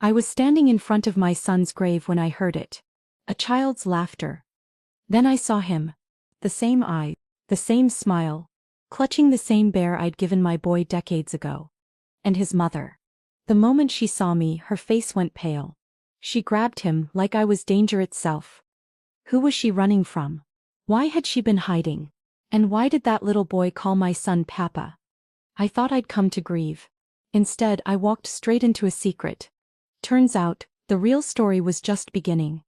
I was standing in front of my son's grave when I heard it. A child's laughter. Then I saw him. The same eye, the same smile, clutching the same bear I'd given my boy decades ago. And his mother. The moment she saw me, her face went pale. She grabbed him like I was danger itself. Who was she running from? Why had she been hiding? And why did that little boy call my son Papa? I thought I'd come to grieve. Instead, I walked straight into a secret. Turns out, the real story was just beginning.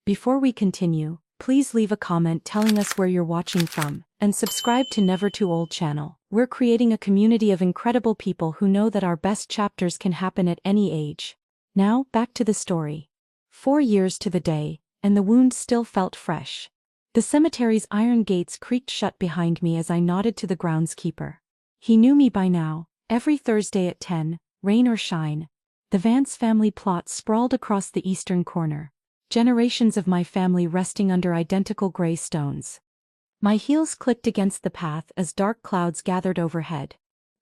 Before we continue, please leave a comment telling us where you're watching from, and subscribe to Never Too Old channel. We're creating a community of incredible people who know that our best chapters can happen at any age. Now, back to the story. 4 years to the day, and the wound still felt fresh. The cemetery's iron gates creaked shut behind me as I nodded to the groundskeeper. He knew me by now. Every Thursday at 10, rain or shine. The Vance family plot sprawled across the eastern corner. Generations of my family resting under identical gray stones. My heels clicked against the path as dark clouds gathered overhead.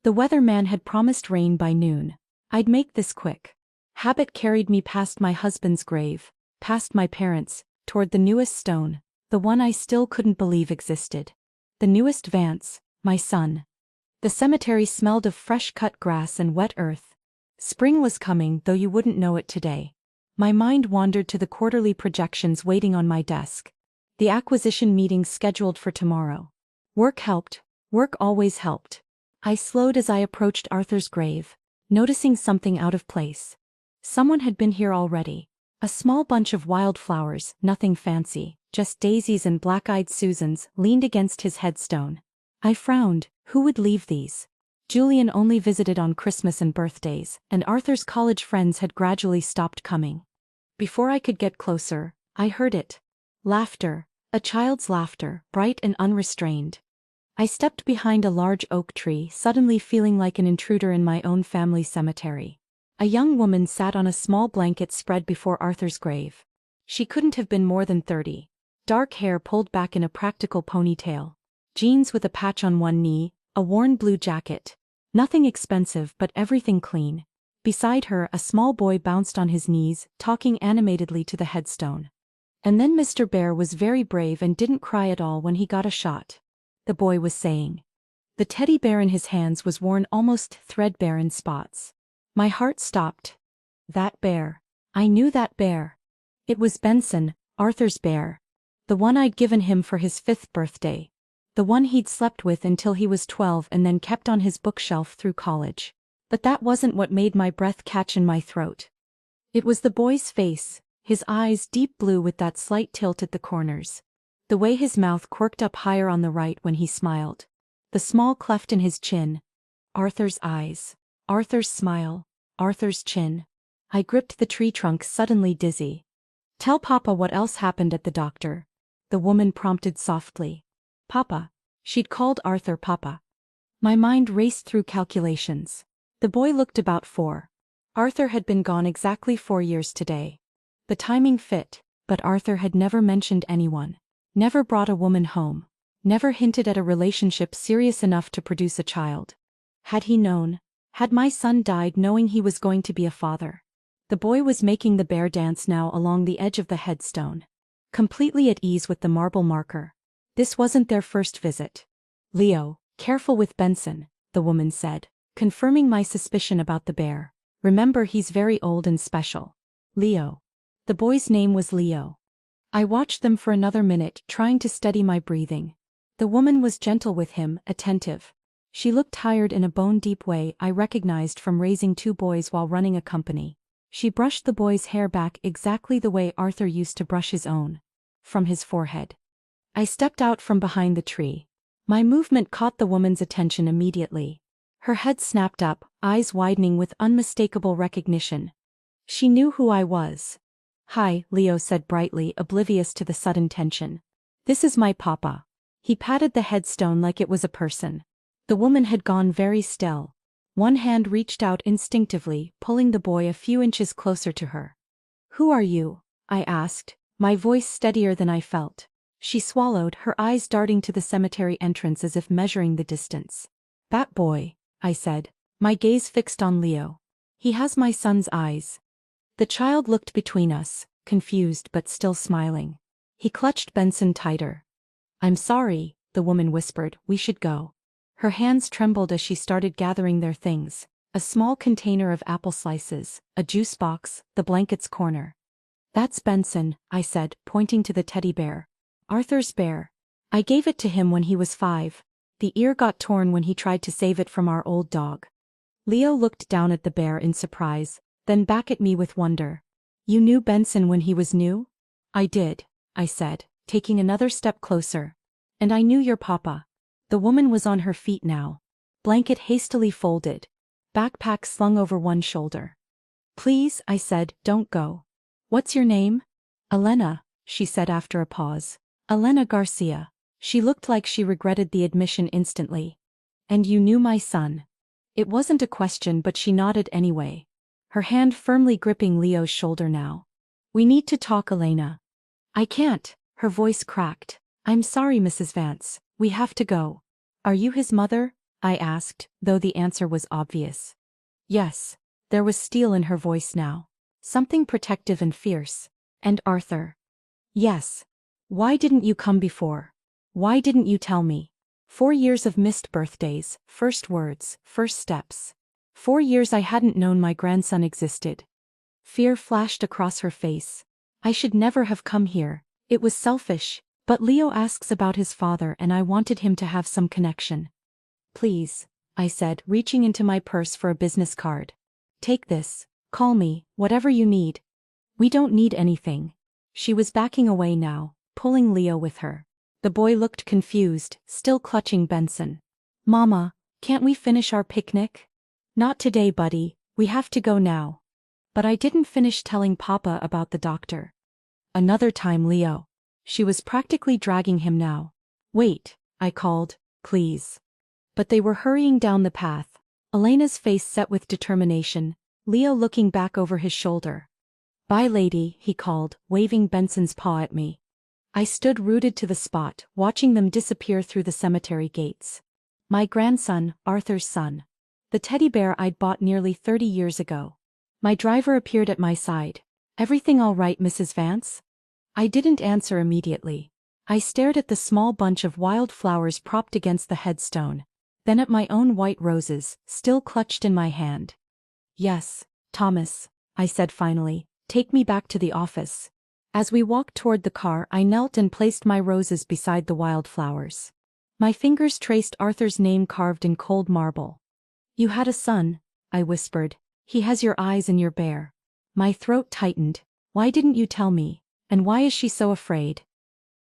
The weatherman had promised rain by noon. I'd make this quick. Habit carried me past my husband's grave, past my parents, toward the newest stone, the one I still couldn't believe existed. The newest Vance, my son. The cemetery smelled of fresh-cut grass and wet earth. Spring was coming, though you wouldn't know it today. My mind wandered to the quarterly projections waiting on my desk. The acquisition meeting scheduled for tomorrow. Work helped. Work always helped. I slowed as I approached Arthur's grave, noticing something out of place. Someone had been here already. A small bunch of wildflowers, nothing fancy, just daisies and black-eyed Susans, leaned against his headstone. I frowned. Who would leave these? Julian only visited on Christmas and birthdays, and Arthur's college friends had gradually stopped coming. Before I could get closer, I heard it. Laughter. A child's laughter, bright and unrestrained. I stepped behind a large oak tree, suddenly feeling like an intruder in my own family cemetery. A young woman sat on a small blanket spread before Arthur's grave. She couldn't have been more than 30. Dark hair pulled back in a practical ponytail. Jeans with a patch on one knee, a worn blue jacket. Nothing expensive but everything clean. Beside her, a small boy bounced on his knees, talking animatedly to the headstone. And then Mr. Bear was very brave and didn't cry at all when he got a shot. The boy was saying. The teddy bear in his hands was worn almost threadbare in spots. My heart stopped. That bear. I knew that bear. It was Benson, Arthur's bear. The one I'd given him for his 5th birthday. The one he'd slept with until he was 12 and then kept on his bookshelf through college. But that wasn't what made my breath catch in my throat. It was the boy's face, his eyes deep blue with that slight tilt at the corners. The way his mouth quirked up higher on the right when he smiled. The small cleft in his chin. Arthur's eyes. Arthur's smile. Arthur's chin. I gripped the tree trunk, suddenly dizzy. Tell Papa what else happened at the doctor. The woman prompted softly. Papa. She'd called Arthur Papa. My mind raced through calculations. The boy looked about 4. Arthur had been gone exactly 4 years today. The timing fit, but Arthur had never mentioned anyone. Never brought a woman home. Never hinted at a relationship serious enough to produce a child. Had he known? Had my son died knowing he was going to be a father? The boy was making the bear dance now along the edge of the headstone. Completely at ease with the marble marker. This wasn't their first visit. Leo, careful with Benson, the woman said, confirming my suspicion about the bear. Remember, he's very old and special. Leo. The boy's name was Leo. I watched them for another minute, trying to steady my breathing. The woman was gentle with him, attentive. She looked tired in a bone-deep way I recognized from raising 2 boys while running a company. She brushed the boy's hair back exactly the way Arthur used to brush his own. From his forehead. I stepped out from behind the tree. My movement caught the woman's attention immediately. Her head snapped up, eyes widening with unmistakable recognition. She knew who I was. Hi, Leo said brightly, oblivious to the sudden tension. This is my papa. He patted the headstone like it was a person. The woman had gone very still. One hand reached out instinctively, pulling the boy a few inches closer to her. Who are you? I asked, my voice steadier than I felt. She swallowed, her eyes darting to the cemetery entrance as if measuring the distance. That boy, I said, my gaze fixed on Leo. He has my son's eyes. The child looked between us, confused but still smiling. He clutched Benson tighter. I'm sorry, the woman whispered, we should go. Her hands trembled as she started gathering their things. A small container of apple slices, a juice box, the blanket's corner. That's Benson, I said, pointing to the teddy bear. Arthur's bear. I gave it to him when he was 5. The ear got torn when he tried to save it from our old dog. Leo looked down at the bear in surprise, then back at me with wonder. You knew Benson when he was new? I did, I said, taking another step closer. And I knew your papa. The woman was on her feet now. Blanket hastily folded. Backpack slung over one shoulder. Please, I said, don't go. What's your name? Elena, she said after a pause. Elena Garcia. She looked like she regretted the admission instantly. And you knew my son. It wasn't a question, but she nodded anyway. Her hand firmly gripping Leo's shoulder now. We need to talk, Elena. I can't, her voice cracked. I'm sorry, Mrs. Vance, we have to go. Are you his mother? I asked, though the answer was obvious. Yes. There was steel in her voice now. Something protective and fierce. And Arthur? Yes. Why didn't you come before? Why didn't you tell me? 4 years of missed birthdays, first words, first steps. 4 years I hadn't known my grandson existed. Fear flashed across her face. I should never have come here. It was selfish. But Leo asks about his father and I wanted him to have some connection. Please, I said, reaching into my purse for a business card. Take this. Call me, whatever you need. We don't need anything. She was backing away now, pulling Leo with her. The boy looked confused, still clutching Benson. Mama, can't we finish our picnic? Not today, buddy, we have to go now. But I didn't finish telling Papa about the doctor. Another time, Leo. She was practically dragging him now. Wait, I called, please. But they were hurrying down the path, Elena's face set with determination, Leo looking back over his shoulder. Bye, lady, he called, waving Benson's paw at me. I stood rooted to the spot, watching them disappear through the cemetery gates. My grandson, Arthur's son. The teddy bear I'd bought nearly 30 years ago. My driver appeared at my side. Everything all right, Mrs. Vance? I didn't answer immediately. I stared at the small bunch of wild flowers propped against the headstone, then at my own white roses, still clutched in my hand. Yes, Thomas, I said finally, take me back to the office. As we walked toward the car, I knelt and placed my roses beside the wild flowers. My fingers traced Arthur's name carved in cold marble. You had a son, I whispered. He has your eyes and your bear. My throat tightened. Why didn't you tell me? And why is she so afraid?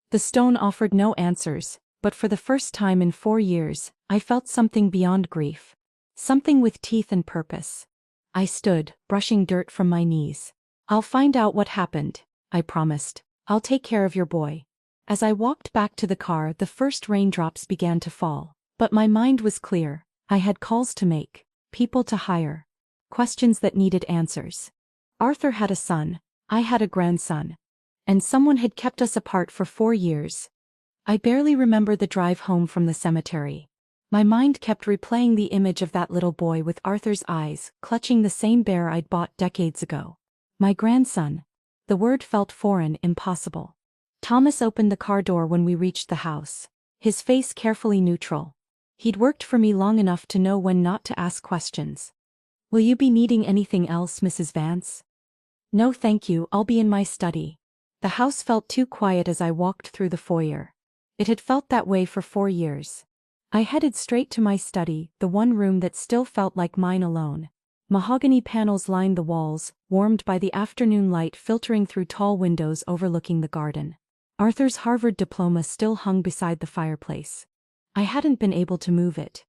The stone offered no answers, but for the first time in 4 years, I felt something beyond grief. Something with teeth and purpose. I stood, brushing dirt from my knees. I'll find out what happened, I promised. I'll take care of your boy. As I walked back to the car, the first raindrops began to fall. But my mind was clear. I had calls to make, people to hire, questions that needed answers. Arthur had a son. I had a grandson. And someone had kept us apart for 4 years. I barely remember the drive home from the cemetery. My mind kept replaying the image of that little boy with Arthur's eyes, clutching the same bear I'd bought decades ago. My grandson. The word felt foreign, impossible. Thomas opened the car door when we reached the house. His face carefully neutral. He'd worked for me long enough to know when not to ask questions. Will you be needing anything else, Mrs. Vance? No thank you, I'll be in my study. The house felt too quiet as I walked through the foyer. It had felt that way for 4 years. I headed straight to my study, the one room that still felt like mine alone. Mahogany panels lined the walls, warmed by the afternoon light filtering through tall windows overlooking the garden. Arthur's Harvard diploma still hung beside the fireplace. I hadn't been able to move it.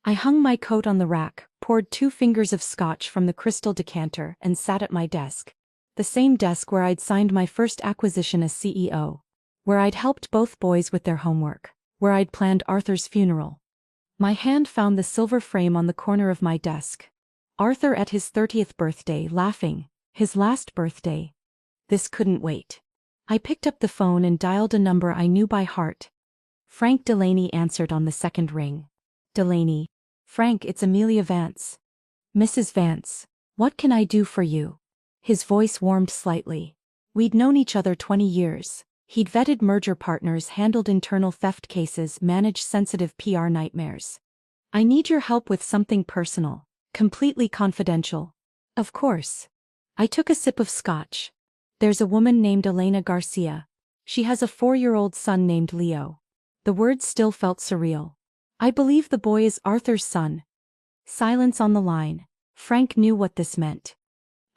I hung my coat on the rack, poured 2 fingers of scotch from the crystal decanter, and sat at my desk. The same desk where I'd signed my first acquisition as CEO. Where I'd helped both boys with their homework. Where I'd planned Arthur's funeral. My hand found the silver frame on the corner of my desk. Arthur at his 30th birthday, laughing. His last birthday. This couldn't wait. I picked up the phone and dialed a number I knew by heart. Frank Delaney answered on the second ring. Delaney. Frank, it's Amelia Vance. Mrs. Vance. What can I do for you? His voice warmed slightly. We'd known each other 20 years. He'd vetted merger partners, handled internal theft cases, managed sensitive PR nightmares. I need your help with something personal, completely confidential. Of course. I took a sip of scotch. There's a woman named Elena Garcia. She has a 4-year-old son named Leo. The words still felt surreal. I believe the boy is Arthur's son. Silence on the line. Frank knew what this meant.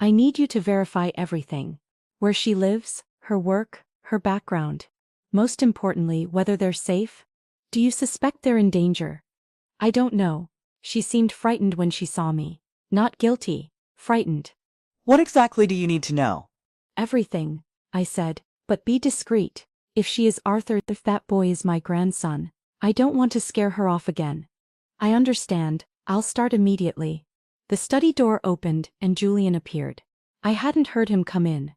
I need you to verify everything. Where she lives, her work, her background. Most importantly, whether they're safe. Do you suspect they're in danger? I don't know. She seemed frightened when she saw me. Not guilty, frightened. What exactly do you need to know? Everything, I said, but be discreet. If she is Arthur, if that boy is my grandson, I don't want to scare her off again. I understand, I'll start immediately. The study door opened and Julian appeared. I hadn't heard him come in.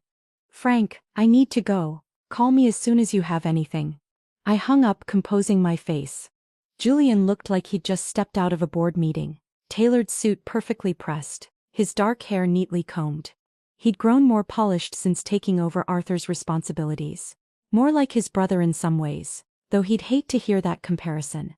Frank, I need to go. Call me as soon as you have anything. I hung up, composing my face. Julian looked like he'd just stepped out of a board meeting. Tailored suit perfectly pressed, his dark hair neatly combed. He'd grown more polished since taking over Arthur's responsibilities. More like his brother in some ways, though he'd hate to hear that comparison.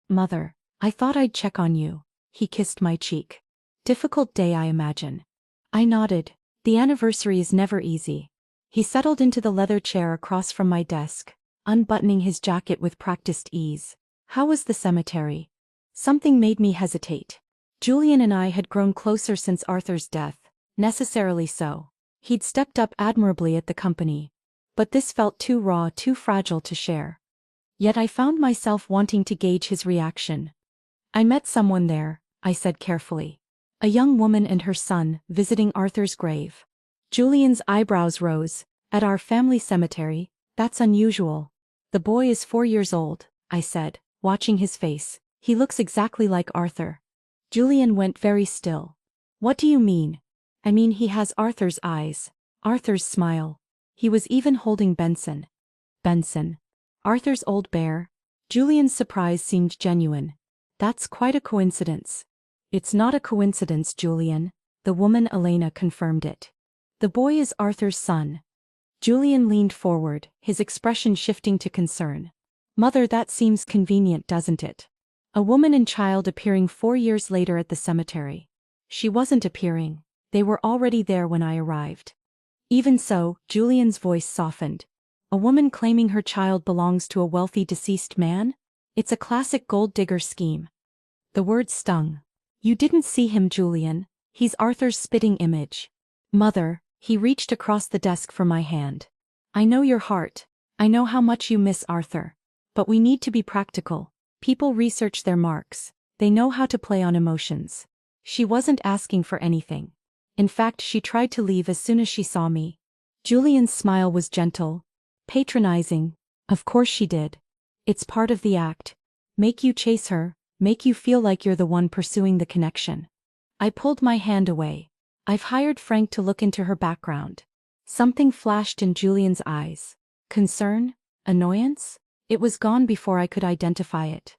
Mother, I thought I'd check on you. He kissed my cheek. Difficult day, I imagine. I nodded. The anniversary is never easy. He settled into the leather chair across from my desk, unbuttoning his jacket with practiced ease. How was the cemetery? Something made me hesitate. Julian and I had grown closer since Arthur's death, necessarily so. He'd stepped up admirably at the company. But this felt too raw, too fragile to share. Yet I found myself wanting to gauge his reaction. I met someone there, I said carefully. A young woman and her son, visiting Arthur's grave. Julian's eyebrows rose. At our family cemetery? That's unusual. The boy is 4 years old, I said, watching his face. He looks exactly like Arthur. Julian went very still. What do you mean? I mean he has Arthur's eyes, Arthur's smile. He was even holding Benson. Benson. Arthur's old bear? Julian's surprise seemed genuine. That's quite a coincidence. It's not a coincidence, Julian. The woman Elena confirmed it. The boy is Arthur's son. Julian leaned forward, his expression shifting to concern. Mother, that seems convenient, doesn't it? A woman and child appearing 4 years later at the cemetery. She wasn't appearing. They were already there when I arrived. Even so, Julian's voice softened. A woman claiming her child belongs to a wealthy deceased man? It's a classic gold digger scheme. The word stung. You didn't see him, Julian. He's Arthur's spitting image. Mother, he reached across the desk for my hand. I know your heart. I know how much you miss Arthur. But we need to be practical. People research their marks. They know how to play on emotions. She wasn't asking for anything. In fact, she tried to leave as soon as she saw me. Julian's smile was gentle, patronizing. Of course she did. It's part of the act. Make you chase her, make you feel like you're the one pursuing the connection. I pulled my hand away. I've hired Frank to look into her background. Something flashed in Julian's eyes. Concern? Annoyance? It was gone before I could identify it.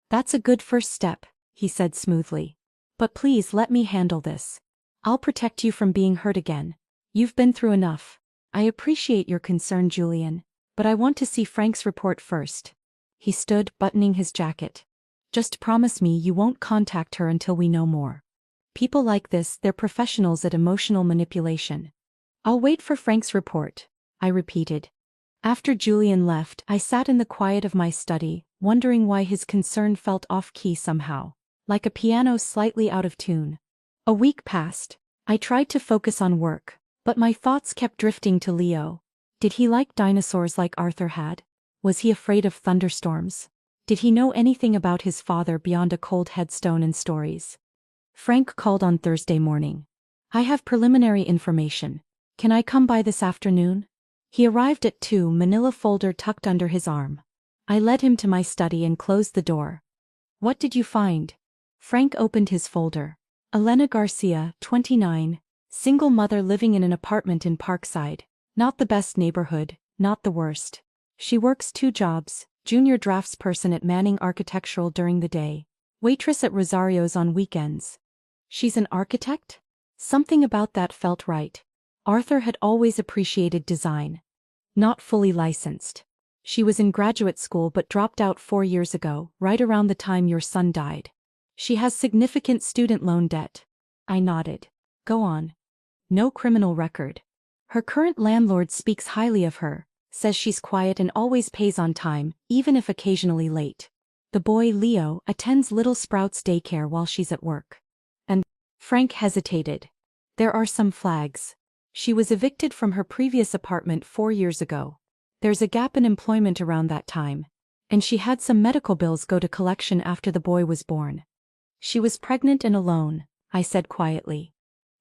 That's a good first step, he said smoothly. But please let me handle this. I'll protect you from being hurt again. You've been through enough. I appreciate your concern, Julian, but I want to see Frank's report first. He stood, buttoning his jacket. Just promise me you won't contact her until we know more. People like this, they're professionals at emotional manipulation. I'll wait for Frank's report, I repeated. After Julian left, I sat in the quiet of my study, wondering why his concern felt off-key somehow, like a piano slightly out of tune. A week passed. I tried to focus on work, but my thoughts kept drifting to Leo. Did he like dinosaurs like Arthur had? Was he afraid of thunderstorms? Did he know anything about his father beyond a cold headstone and stories? Frank called on Thursday morning. I have preliminary information. Can I come by this afternoon? He arrived at 2, manila folder tucked under his arm. I led him to my study and closed the door. What did you find? Frank opened his folder. Elena Garcia, 29, single mother living in an apartment in Parkside. Not the best neighborhood, not the worst. She works 2 jobs, junior draftsperson at Manning Architectural during the day, waitress at Rosario's on weekends. She's an architect? Something about that felt right. Arthur had always appreciated design. Not fully licensed. She was in graduate school but dropped out 4 years ago, right around the time your son died. She has significant student loan debt. I nodded. Go on. No criminal record. Her current landlord speaks highly of her, says she's quiet and always pays on time, even if occasionally late. The boy, Leo, attends Little Sprouts daycare while she's at work. And Frank hesitated. There are some flags. She was evicted from her previous apartment 4 years ago. There's a gap in employment around that time. And she had some medical bills go to collection after the boy was born. She was pregnant and alone, I said quietly.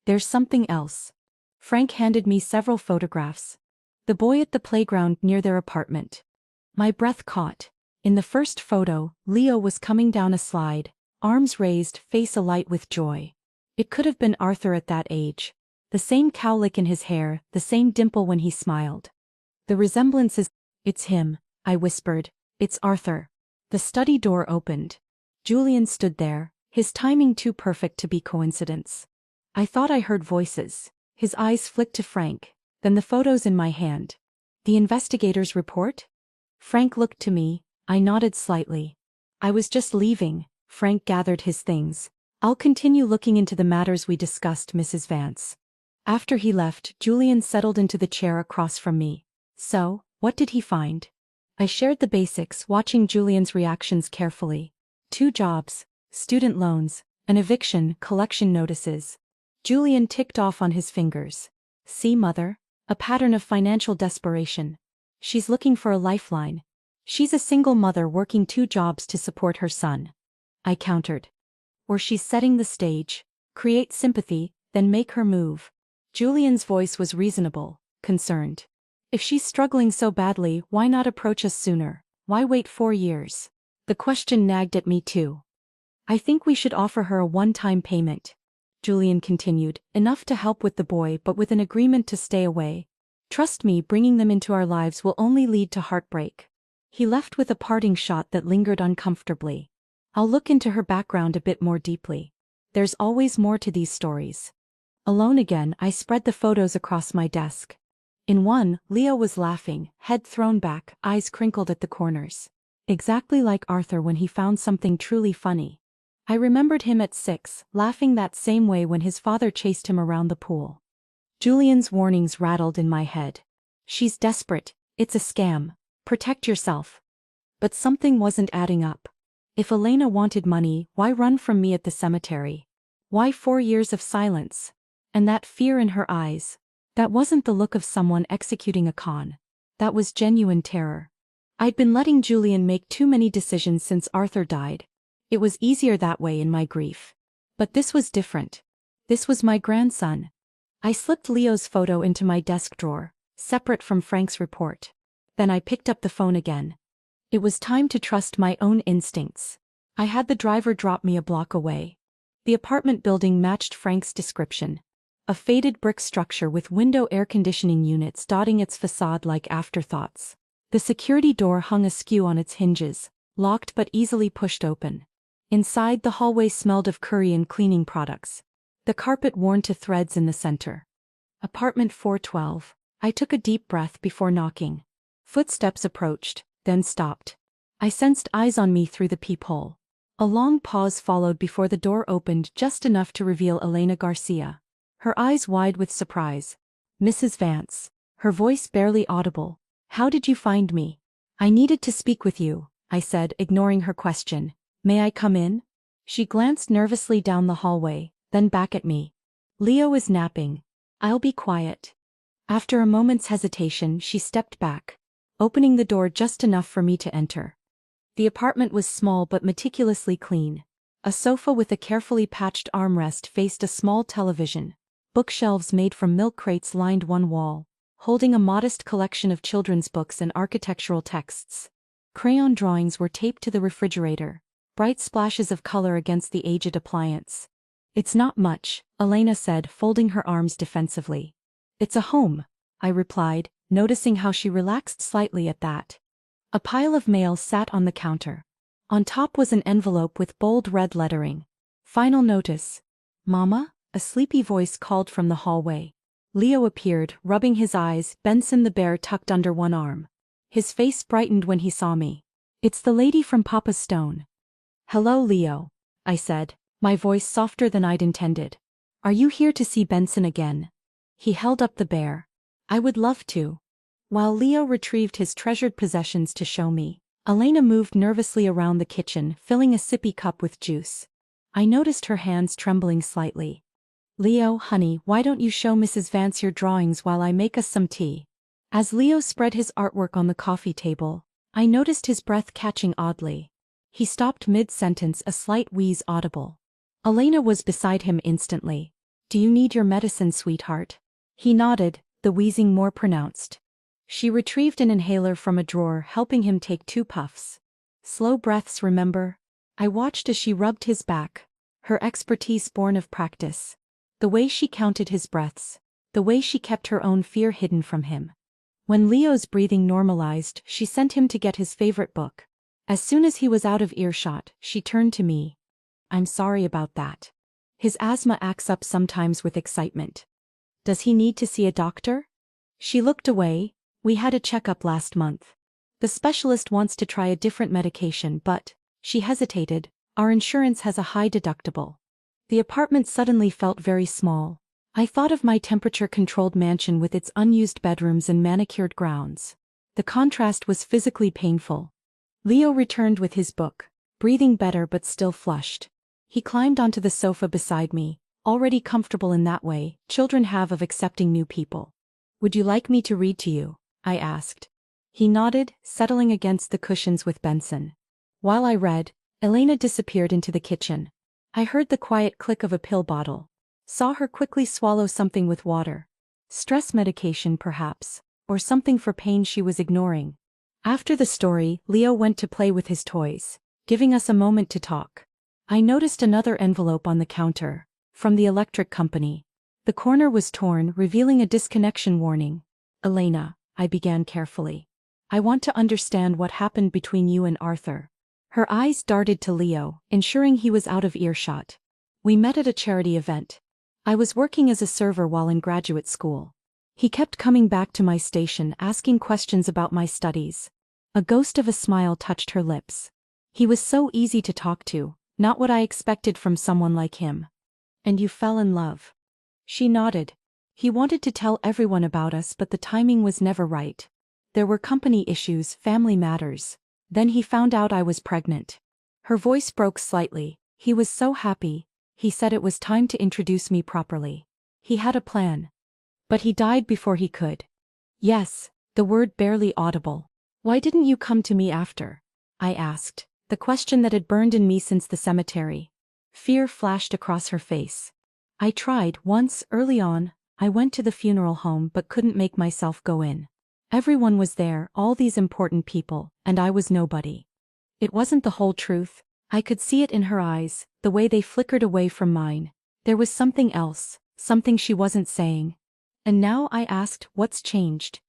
There's something else. Frank handed me several photographs. The boy at the playground near their apartment. My breath caught. In the first photo, Leo was coming down a slide, arms raised, face alight with joy. It could have been Arthur at that age. The same cowlick in his hair, the same dimple when he smiled. The resemblance is... It's him, I whispered. It's Arthur. The study door opened. Julian stood there, his timing too perfect to be coincidence. I thought I heard voices. His eyes flicked to Frank, then the photos in my hand. The investigator's report? Frank looked to me. I nodded slightly. I was just leaving. Frank gathered his things. I'll continue looking into the matters we discussed, Mrs. Vance. After he left, Julian settled into the chair across from me. So, what did he find? I shared the basics, watching Julian's reactions carefully. 2 jobs, student loans, an eviction, collection notices. Julian ticked off on his fingers. See, mother? A pattern of financial desperation. She's looking for a lifeline. She's a single mother working 2 jobs to support her son. I countered. Or she's setting the stage. Create sympathy, then make her move. Julian's voice was reasonable, concerned. If she's struggling so badly, why not approach us sooner? Why wait 4 years? The question nagged at me too. I think we should offer her a one-time payment. Julian continued, enough to help with the boy but with an agreement to stay away. Trust me, bringing them into our lives will only lead to heartbreak. He left with a parting shot that lingered uncomfortably. I'll look into her background a bit more deeply. There's always more to these stories. Alone again, I spread the photos across my desk. In one, Leo was laughing, head thrown back, eyes crinkled at the corners. Exactly like Arthur when he found something truly funny. I remembered him at 6, laughing that same way when his father chased him around the pool. Julian's warnings rattled in my head. She's desperate. It's a scam. Protect yourself. But something wasn't adding up. If Elena wanted money, why run from me at the cemetery? Why 4 years of silence? And that fear in her eyes. That wasn't the look of someone executing a con. That was genuine terror. I'd been letting Julian make too many decisions since Arthur died. It was easier that way in my grief. But this was different. This was my grandson. I slipped Leo's photo into my desk drawer, separate from Frank's report. Then I picked up the phone again. It was time to trust my own instincts. I had the driver drop me a block away. The apartment building matched Frank's description. A faded brick structure with window air conditioning units dotting its facade like afterthoughts. The security door hung askew on its hinges, locked but easily pushed open. Inside, the hallway smelled of curry and cleaning products. The carpet worn to threads in the center. Apartment 412. I took a deep breath before knocking. Footsteps approached, then stopped. I sensed eyes on me through the peephole. A long pause followed before the door opened just enough to reveal Elena Garcia. Her eyes wide with surprise. Mrs. Vance. Her voice barely audible. How did you find me? I needed to speak with you, I said, ignoring her question. May I come in? She glanced nervously down the hallway, then back at me. Leo is napping. I'll be quiet. After a moment's hesitation, she stepped back, opening the door just enough for me to enter. The apartment was small but meticulously clean. A sofa with a carefully patched armrest faced a small television. Bookshelves made from milk crates lined one wall, holding a modest collection of children's books and architectural texts. Crayon drawings were taped to the refrigerator, bright splashes of color against the aged appliance. It's not much, Elena said, folding her arms defensively. It's a home, I replied, noticing how she relaxed slightly at that. A pile of mail sat on the counter. On top was an envelope with bold red lettering. Final notice. Mama? A sleepy voice called from the hallway. Leo appeared, rubbing his eyes, Benson the bear tucked under one arm. His face brightened when he saw me. "It's the lady from Papa's Stone." "Hello, Leo," I said, my voice softer than I'd intended. "Are you here to see Benson again?" He held up the bear. "I would love to." While Leo retrieved his treasured possessions to show me, Elena moved nervously around the kitchen, filling a sippy cup with juice. I noticed her hands trembling slightly. "Leo, honey, why don't you show Mrs. Vance your drawings while I make us some tea?" As Leo spread his artwork on the coffee table, I noticed his breath catching oddly. He stopped mid-sentence, a slight wheeze audible. Elena was beside him instantly. "Do you need your medicine, sweetheart?" He nodded, the wheezing more pronounced. She retrieved an inhaler from a drawer, helping him take 2 puffs. "Slow breaths, remember?" I watched as she rubbed his back, her expertise born of practice. The way she counted his breaths, the way she kept her own fear hidden from him. When Leo's breathing normalized, she sent him to get his favorite book. As soon as he was out of earshot, she turned to me. "I'm sorry about that. His asthma acts up sometimes with excitement. Does he need to see a doctor?" She looked away. "We had a checkup last month. The specialist wants to try a different medication, but," she hesitated, "our insurance has a high deductible." The apartment suddenly felt very small. I thought of my temperature-controlled mansion with its unused bedrooms and manicured grounds. The contrast was physically painful. Leo returned with his book, breathing better but still flushed. He climbed onto the sofa beside me, already comfortable in that way children have of accepting new people. "Would you like me to read to you?" I asked. He nodded, settling against the cushions with Benson. While I read, Elena disappeared into the kitchen. I heard the quiet click of a pill bottle. Saw her quickly swallow something with water. Stress medication, perhaps, or something for pain she was ignoring. After the story, Leo went to play with his toys, giving us a moment to talk. I noticed another envelope on the counter, from the electric company. The corner was torn, revealing a disconnection warning. "Elena," I began carefully. "I want to understand what happened between you and Arthur." Her eyes darted to Leo, ensuring he was out of earshot. "We met at a charity event. I was working as a server while in graduate school. He kept coming back to my station, asking questions about my studies." A ghost of a smile touched her lips. "He was so easy to talk to, not what I expected from someone like him." "And you fell in love?" She nodded. "He wanted to tell everyone about us, but the timing was never right. There were company issues, family matters. Then he found out I was pregnant." Her voice broke slightly. "He was so happy. He said it was time to introduce me properly. He had a plan. But he died before he could." "Yes," the word barely audible. "Why didn't you come to me after?" I asked, the question that had burned in me since the cemetery. Fear flashed across her face. "I tried once, early on. I went to the funeral home but couldn't make myself go in. Everyone was there, all these important people, and I was nobody." It wasn't the whole truth. I could see it in her eyes, the way they flickered away from mine. There was something else, something she wasn't saying. "And now," I asked, "what's changed?"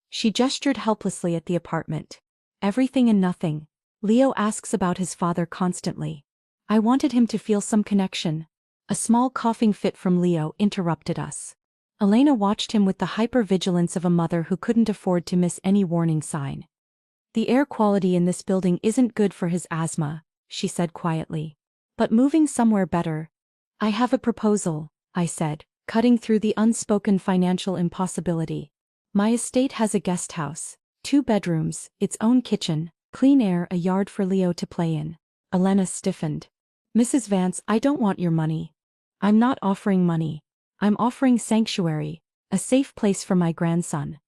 She gestured helplessly at the apartment. "Everything and nothing. Leo asks about his father constantly. I wanted him to feel some connection." A small coughing fit from Leo interrupted us. Elena watched him with the hyper-vigilance of a mother who couldn't afford to miss any warning sign. "The air quality in this building isn't good for his asthma," she said quietly. "But moving somewhere better." "I have a proposal," I said, cutting through the unspoken financial impossibility. "My estate has a guest house, 2 bedrooms, its own kitchen, clean air, a yard for Leo to play in." Elena stiffened. "Mrs. Vance, I don't want your money. I'm not offering money. I'm offering sanctuary, a safe place for my grandson.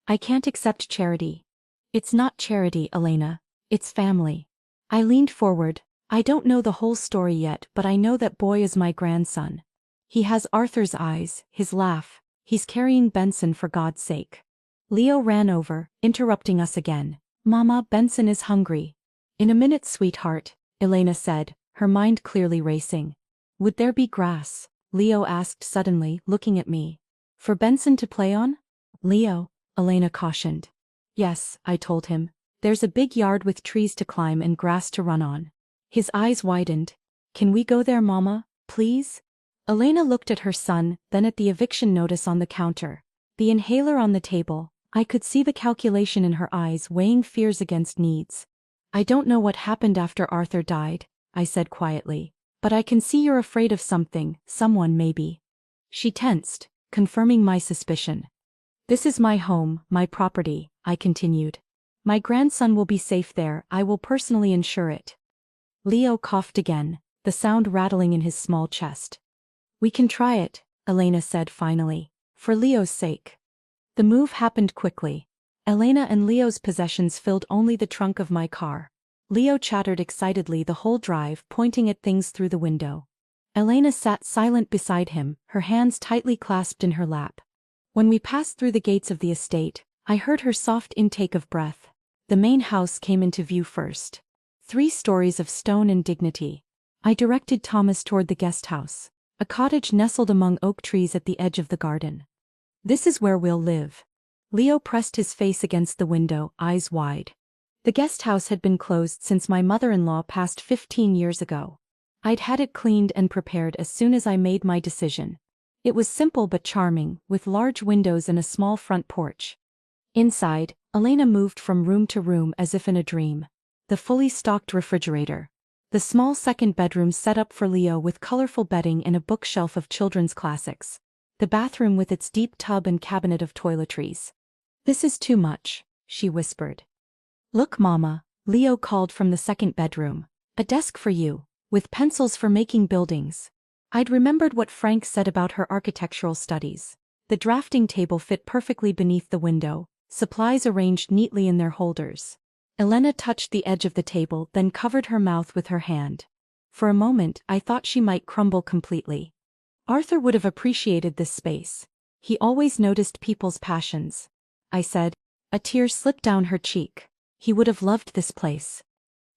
I can't accept charity." "It's not charity, Elena. It's family." I leaned forward. "I don't know the whole story yet, but I know that boy is my grandson. He has Arthur's eyes, his laugh. He's carrying Benson, for God's sake." Leo ran over, interrupting us again. "Mama, Benson is hungry." "In a minute, sweetheart," Elena said, her mind clearly racing. "Would there be grass?" Leo asked suddenly, looking at me. "For Benson to play on?" "Leo," Elena cautioned. "Yes," I told him. "There's a big yard with trees to climb and grass to run on." His eyes widened. "Can we go there, Mama, please?" Elena looked at her son, then at the eviction notice on the counter. The inhaler on the table. I could see the calculation in her eyes weighing fears against needs. I don't know what happened after Arthur died, I said quietly. But I can see you're afraid of something, someone maybe. She tensed, confirming my suspicion. This is my home, my property, I continued. My grandson will be safe there, I will personally ensure it. Leo coughed again, the sound rattling in his small chest. We can try it, Elena said finally, for Leo's sake. The move happened quickly. Elena and Leo's possessions filled only the trunk of my car. Leo chattered excitedly the whole drive, pointing at things through the window. Elena sat silent beside him, her hands tightly clasped in her lap. When we passed through the gates of the estate, I heard her soft intake of breath. The main house came into view first. 3 stories of stone and dignity. I directed Thomas toward the guest house, a cottage nestled among oak trees at the edge of the garden. This is where we'll live. Leo pressed his face against the window, eyes wide. The guest house had been closed since my mother-in-law passed 15 years ago. I'd had it cleaned and prepared as soon as I made my decision. It was simple but charming, with large windows and a small front porch. Inside, Elena moved from room to room as if in a dream. The fully stocked refrigerator. The small second bedroom set up for Leo with colorful bedding and a bookshelf of children's classics. The bathroom with its deep tub and cabinet of toiletries. This is too much, she whispered. Look, Mama, Leo called from the second bedroom. A desk for you, with pencils for making buildings. I'd remembered what Frank said about her architectural studies. The drafting table fit perfectly beneath the window, supplies arranged neatly in their holders. Elena touched the edge of the table, then covered her mouth with her hand. For a moment, I thought she might crumble completely. Arthur would have appreciated this space. He always noticed people's passions. I said. A tear slipped down her cheek. He would have loved this place.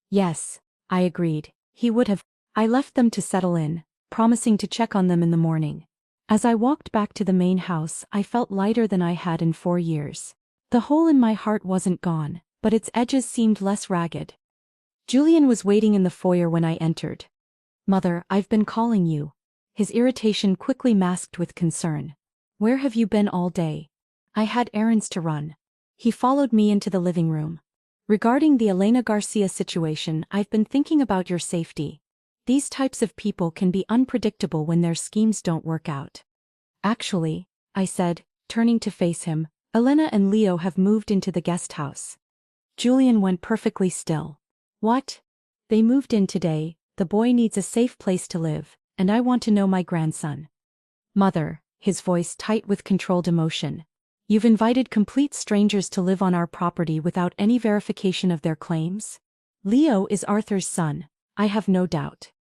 Yes, I agreed. He would have. I left them to settle in, promising to check on them in the morning. As I walked back to the main house, I felt lighter than I had in 4 years. The hole in my heart wasn't gone, but its edges seemed less ragged. Julian was waiting in the foyer when I entered. Mother, I've been calling you. His irritation quickly masked with concern. Where have you been all day? I had errands to run. He followed me into the living room. Regarding the Elena Garcia situation, I've been thinking about your safety. These types of people can be unpredictable when their schemes don't work out. Actually, I said, turning to face him, Elena and Leo have moved into the guest house. Julian went perfectly still. What? They moved in today. The boy needs a safe place to live, and I want to know my grandson. Mother, his voice tight with controlled emotion. You've invited complete strangers to live on our property without any verification of their claims? Leo is Arthur's son, I have no doubt.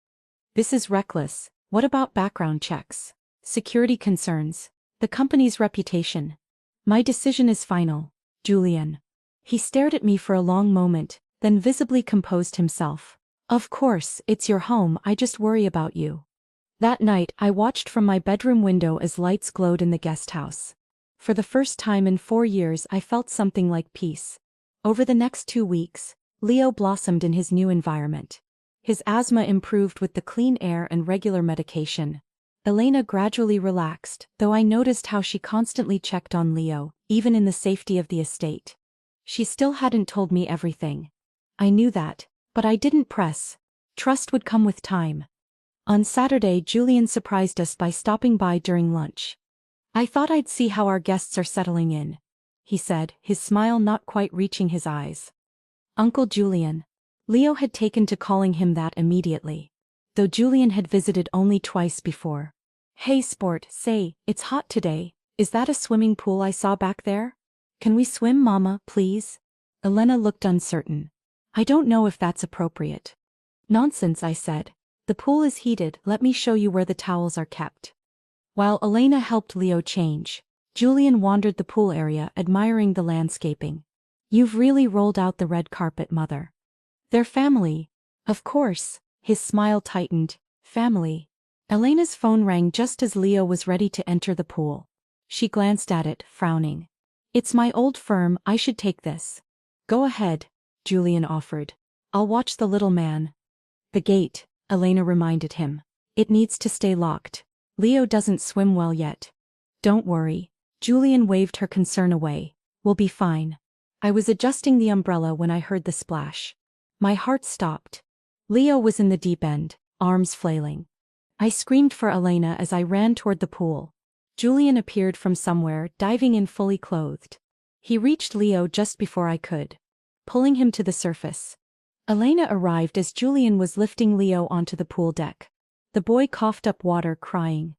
This is reckless. What about background checks? Security concerns? The company's reputation? My decision is final, Julian. He stared at me for a long moment, then visibly composed himself. Of course, it's your home, I just worry about you. That night, I watched from my bedroom window as lights glowed in the guest house. For the first time in 4 years, I felt something like peace. Over the next 2 weeks, Leo blossomed in his new environment. His asthma improved with the clean air and regular medication. Elena gradually relaxed, though I noticed how she constantly checked on Leo, even in the safety of the estate. She still hadn't told me everything. I knew that, but I didn't press. Trust would come with time. On Saturday, Julian surprised us by stopping by during lunch. I thought I'd see how our guests are settling in, he said, his smile not quite reaching his eyes. Uncle Julian. Leo had taken to calling him that immediately, though Julian had visited only twice before. Hey sport, say, it's hot today. Is that a swimming pool I saw back there? Can we swim, Mama, please? Elena looked uncertain. I don't know if that's appropriate. Nonsense, I said. The pool is heated, let me show you where the towels are kept. While Elena helped Leo change, Julian wandered the pool area, admiring the landscaping. You've really rolled out the red carpet, Mother. They're family. Of course, his smile tightened. Family. Elena's phone rang just as Leo was ready to enter the pool. She glanced at it, frowning. It's my old firm, I should take this. Go ahead, Julian offered. I'll watch the little man. The gate, Elena reminded him. It needs to stay locked. Leo doesn't swim well yet. Don't worry. Julian waved her concern away. We'll be fine. I was adjusting the umbrella when I heard the splash. My heart stopped. Leo was in the deep end, arms flailing. I screamed for Elena as I ran toward the pool. Julian appeared from somewhere, diving in fully clothed. He reached Leo just before I could, pulling him to the surface. Elena arrived as Julian was lifting Leo onto the pool deck. The boy coughed up water, crying.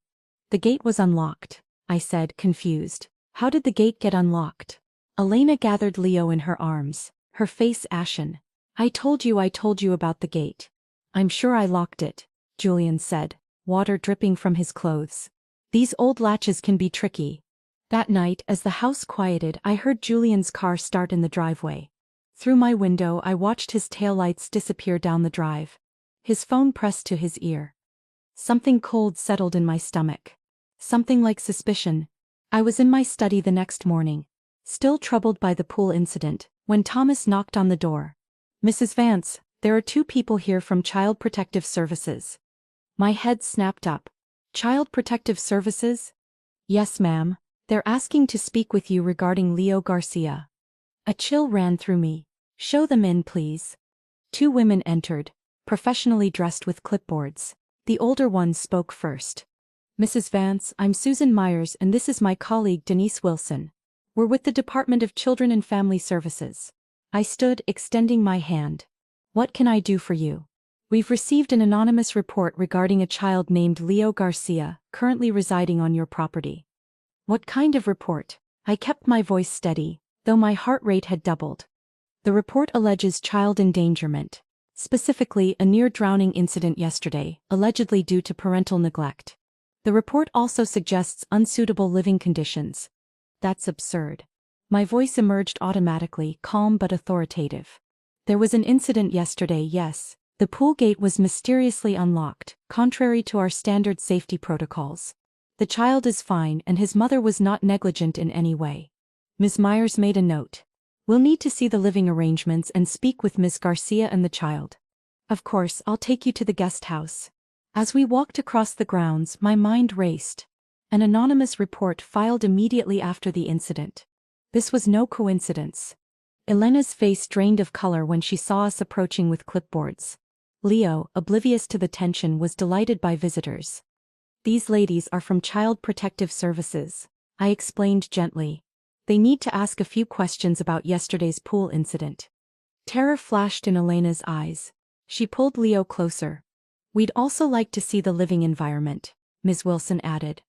The gate was unlocked, I said, confused. How did the gate get unlocked? Elena gathered Leo in her arms, her face ashen. I told you about the gate. I'm sure I locked it, Julian said, water dripping from his clothes. These old latches can be tricky. That night, as the house quieted, I heard Julian's car start in the driveway. Through my window, I watched his taillights disappear down the drive. His phone pressed to his ear. Something cold settled in my stomach. Something like suspicion. I was in my study the next morning, still troubled by the pool incident, when Thomas knocked on the door. Mrs. Vance, there are 2 people here from Child Protective Services. My head snapped up. Child Protective Services? Yes, ma'am. They're asking to speak with you regarding Leo Garcia. A chill ran through me. Show them in, please. 2 women entered, professionally dressed with clipboards. The older one spoke first. Mrs. Vance, I'm Susan Myers and this is my colleague Denise Wilson. We're with the Department of Children and Family Services. I stood, extending my hand. What can I do for you? We've received an anonymous report regarding a child named Leo Garcia, currently residing on your property. What kind of report? I kept my voice steady, though my heart rate had doubled. The report alleges child endangerment. Specifically, a near-drowning incident yesterday, allegedly due to parental neglect. The report also suggests unsuitable living conditions. That's absurd. My voice emerged automatically, calm but authoritative. There was an incident yesterday, yes. The pool gate was mysteriously unlocked, contrary to our standard safety protocols. The child is fine and his mother was not negligent in any way. Ms. Myers made a note. We'll need to see the living arrangements and speak with Ms. Garcia and the child. Of course, I'll take you to the guest house. As we walked across the grounds, my mind raced. An anonymous report filed immediately after the incident. This was no coincidence. Elena's face drained of color when she saw us approaching with clipboards. Leo, oblivious to the tension, was delighted by visitors. These ladies are from Child Protective Services, I explained gently. They need to ask a few questions about yesterday's pool incident. Terror flashed in Elena's eyes. She pulled Leo closer. We'd also like to see the living environment, Ms. Wilson added.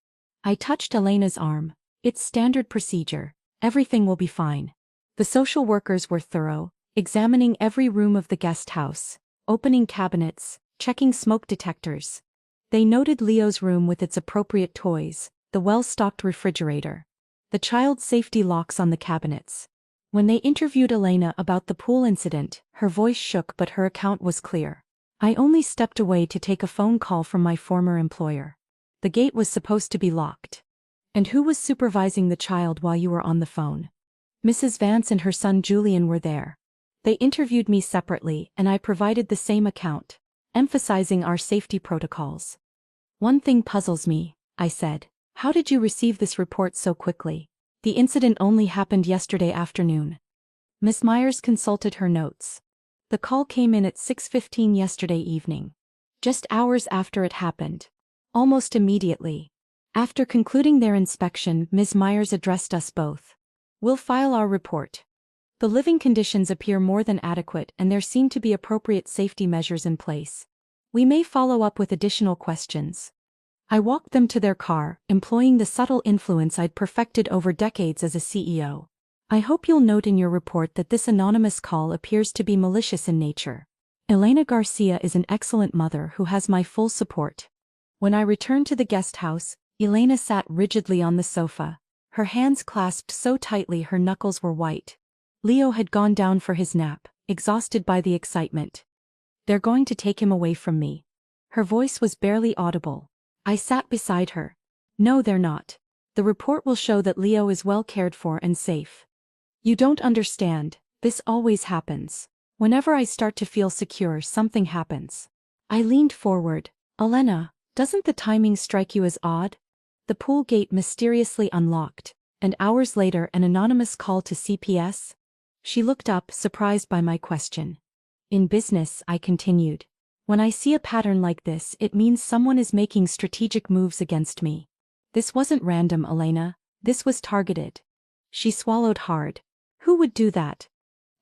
I touched Elena's arm. It's standard procedure. Everything will be fine. The social workers were thorough, examining every room of the guest house, opening cabinets, checking smoke detectors. They noted Leo's room with its appropriate toys, the well-stocked refrigerator, the child safety locks on the cabinets. When they interviewed Elena about the pool incident, her voice shook but her account was clear. I only stepped away to take a phone call from my former employer. The gate was supposed to be locked. And who was supervising the child while you were on the phone? Mrs. Vance and her son Julian were there. They interviewed me separately and I provided the same account, emphasizing our safety protocols. One thing puzzles me, I said. How did you receive this report so quickly? The incident only happened yesterday afternoon. Miss Myers consulted her notes. The call came in at 6:15 yesterday evening. Just hours after it happened. Almost immediately. After concluding their inspection, Ms. Myers addressed us both. We'll file our report. The living conditions appear more than adequate and there seem to be appropriate safety measures in place. We may follow up with additional questions. I walked them to their car, employing the subtle influence I'd perfected over decades as a CEO. I hope you'll note in your report that this anonymous call appears to be malicious in nature. Elena Garcia is an excellent mother who has my full support. When I returned to the guest house, Elena sat rigidly on the sofa, her hands clasped so tightly her knuckles were white. Leo had gone down for his nap, exhausted by the excitement. They're going to take him away from me. Her voice was barely audible. I sat beside her. No, they're not. The report will show that Leo is well cared for and safe. You don't understand, this always happens. Whenever I start to feel secure, something happens. I leaned forward. Elena, Doesn't the timing strike you as odd? The pool gate mysteriously unlocked, and hours later an anonymous call to CPS? She looked up, surprised by my question. In business, I continued. When I see a pattern like this, it means someone is making strategic moves against me. This wasn't random, Elena. This was targeted. She swallowed hard. Who would do that?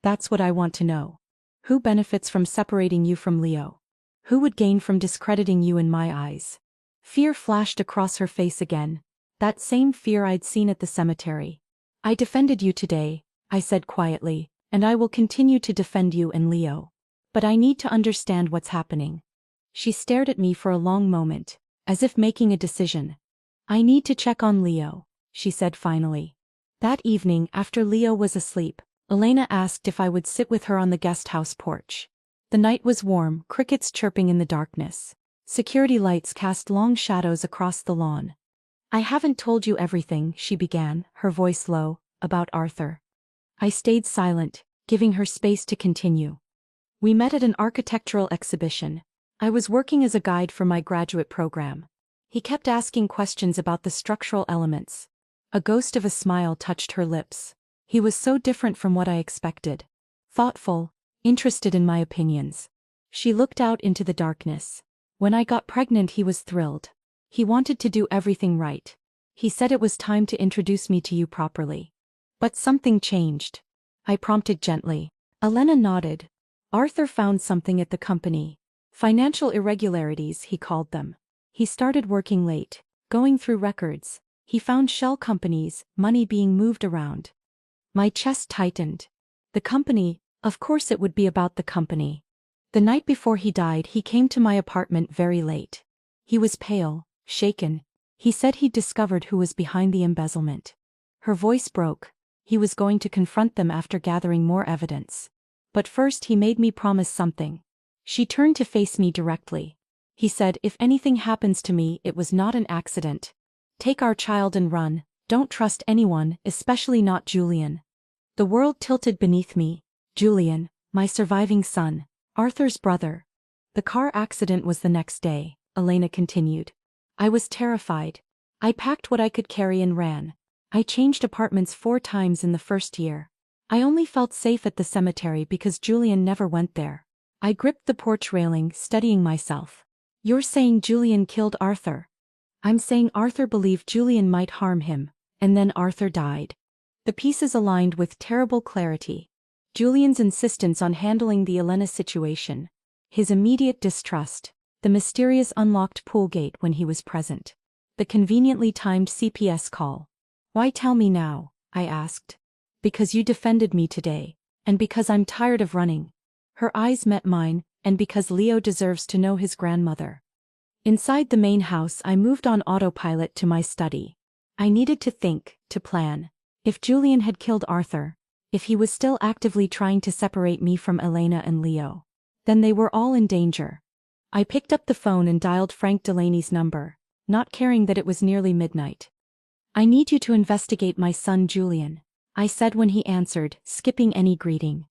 That's what I want to know. Who benefits from separating you from Leo? Who would gain from discrediting you in my eyes? Fear flashed across her face again. That same fear I'd seen at the cemetery. I defended you today, I said quietly, and I will continue to defend you and Leo. But I need to understand what's happening. She stared at me for a long moment, as if making a decision. I need to check on Leo, she said finally. That evening, after Leo was asleep, Elena asked if I would sit with her on the guest house porch. The night was warm, crickets chirping in the darkness. Security lights cast long shadows across the lawn. I haven't told you everything, she began, her voice low, about Arthur. I stayed silent, giving her space to continue. We met at an architectural exhibition. I was working as a guide for my graduate program. He kept asking questions about the structural elements. A ghost of a smile touched her lips. He was so different from what I expected. Thoughtful, interested in my opinions. She looked out into the darkness. When I got pregnant, he was thrilled. He wanted to do everything right. He said it was time to introduce me to you properly. But something changed. I prompted gently. Elena nodded. Arthur found something at the company. Financial irregularities, he called them. He started working late, going through records. He found shell companies, money being moved around. My chest tightened. The company, of course it would be about the company. The night before he died, he came to my apartment very late. He was pale, shaken. He said he'd discovered who was behind the embezzlement. Her voice broke. He was going to confront them after gathering more evidence. But first he made me promise something. She turned to face me directly. He said, if anything happens to me, it was not an accident. Take our child and run. Don't trust anyone, especially not Julian. The world tilted beneath me. Julian, my surviving son, Arthur's brother. The car accident was the next day, Elena continued. I was terrified. I packed what I could carry and ran. I changed apartments 4 times in the first year. I only felt safe at the cemetery because Julian never went there. I gripped the porch railing, steadying myself. You're saying Julian killed Arthur? I'm saying Arthur believed Julian might harm him, and then Arthur died. The pieces aligned with terrible clarity. Julian's insistence on handling the Elena situation. His immediate distrust. The mysterious unlocked pool gate when he was present. The conveniently timed CPS call. Why tell me now? I asked. Because you defended me today, and because I'm tired of running. Her eyes met mine, and because Leo deserves to know his grandmother. Inside the main house, I moved on autopilot to my study. I needed to think, to plan. If Julian had killed Arthur, if he was still actively trying to separate me from Elena and Leo, then they were all in danger. I picked up the phone and dialed Frank Delaney's number, not caring that it was nearly midnight. I need you to investigate my son Julian, I said when he answered, skipping any greeting.